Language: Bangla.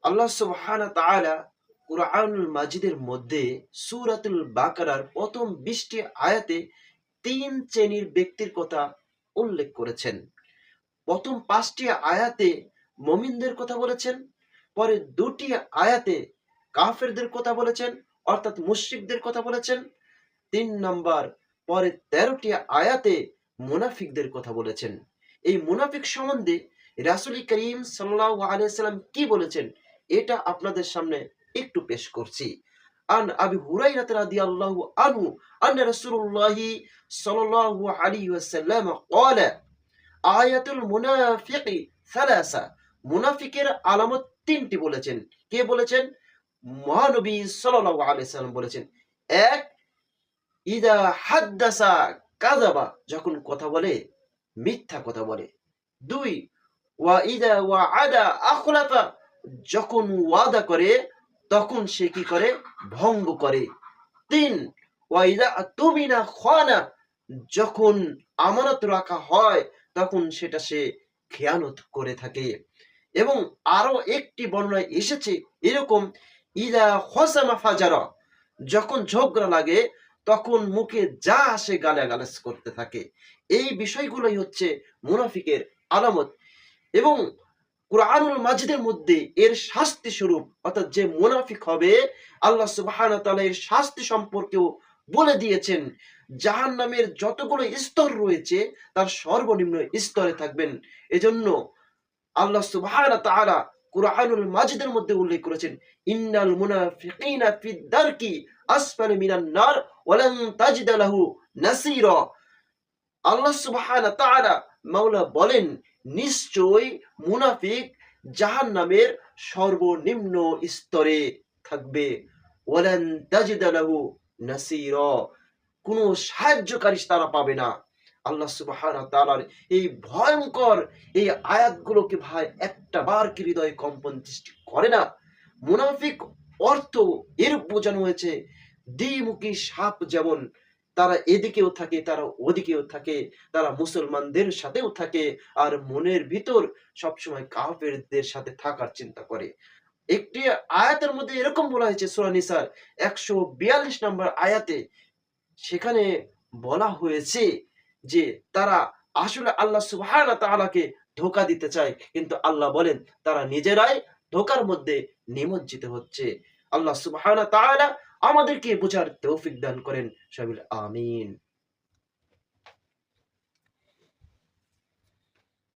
আল্লাহ সুবহানাহু ওয়া তাআলা কুরআনুল মাজিদের মধ্যে সূরাতুল বাকারার প্রথম ২০টি আয়াতে ৩ শ্রেণীর ব্যক্তির কথা উল্লেখ করেছেন। প্রথম ৫টি আয়াতে মুমিনদের কথা বলেছেন, পরে ২টি আয়াতে কাফেরদের কথা বলেছেন, অর্থাৎ মুশরিকদের কথা বলেছেন। ৩ নাম্বার পরে ১৩টি আয়াতে মুনাফিকদের কথা বলেছেন। এই মুনাফিক সম্বন্ধে রাসূল করিম সাল্লাল্লাহু আলাইহি ওয়াসাল্লাম কি বলেছেন এটা আপনাদের সামনে একটু পেশ করছি। আন আবি হুরায়রা রাদিয়াল্লাহু আনহু আন্না রাসূলুল্লাহি সাল্লাল্লাহু আলাইহি ওয়াসাল্লাম ক্বালা আয়াতুল মুনাফিকি সালাসা, মুনাফিকের আলামত ৩টি বলেছেন। কে বলেছেন? মহানবী সাল্লাল্লাহু আলাইহি ওয়াসাল্লাম বলেছেন। ১, ইদা হাদ্দাসা কাযাবা, যখন কথা বলে মিথ্যা কথা বলে। ২, ওয়া ইদা ওয়াআদা আখলাফা, যখন ওয়াদা করে তখন সে কি করে? ভঙ্গ করে। ৩, ওয়া ইদা আতুমিনা খানা, যখন আমানত রাখা হয় তখন সেটা সে খেয়ানত করে থাকে। এবং আরো একটি বর্ণনায় এসেছে এরকম, ইদা খসামা ফাজারা, যখন ঝগড়া লাগে তখন মুখে যা আসে গালাগালাজ করতে থাকে। এই বিষয়গুলোই হচ্ছে মুনাফিকের আলামত। এবং কুরআনুল মাজিদের মধ্যে এর শাস্তি স্বরূপ, অর্থাৎ যে মুনাফিক হবে আল্লাহ সুবহানাহু ওয়া তাআলা এর শাস্তি সম্পর্কেও বলে দিয়েছেন। জাহান্নামের যতগুলো স্তর রয়েছে তার সর্বনিম্ন স্তরে থাকবেন। এজন্য আল্লাহ সুবহানাহু ওয়া তাআলা কুরআনুল মাজিদের মধ্যে উল্লেখ করেছেন, ইন্নাল মুনাফিকিনা ফিদ দারকি আসফালি মিনান নার ওয়া লান তাজিদা লাহু নাসীরা। আল্লাহ সুবহানাহু ওয়া তাআলা মাওলা বলেন, নিশ্চয়ই মুনাফিক জাহান্নামের সর্বনিম্ন স্তরে থাকবে। ওয়া লান তাজিদা লাহু নাসীরা, কোনো সাহায্যকারী তারা পাবে না। আল্লাহ সুবহানাহু ওয়া তাআলার এই ভয়ঙ্কর এই আয়াতগুলোকে ভাই একটা বার কি হৃদয়ে কম্পন সৃষ্টি করে না? মুনাফিক অর্থ এর বোঝানো হয়েছে দ্বিমুখী সাপ, যেমন তারা এদিকেও থাকে তারা ওদিকেও থাকে, তারা মুসলমানদের সাথেও থাকে আর মনের ভিতর সবসময় কাফেরদের সাথে থাকার চিন্তা করে। একটি আয়াতের মধ্যে এরকম বলা হয়েছে সূরা নিসার ১৪২ নম্বর আয়াতে, সেখানে বলা হয়েছে যে তারা আসলে আল্লাহ সুবহানাহু ওয়া তাআলাকে ধোঁকা দিতে চায়, কিন্তু আল্লাহ বলেন তারা নিজেরাই ধোঁকার মধ্যে নিমজ্জিত হচ্ছে। আল্লাহ সুবহানাহু ওয়া তাআলা আমাদেরকে বোঝার তৌফিক দান করেন। সবাই আমিন।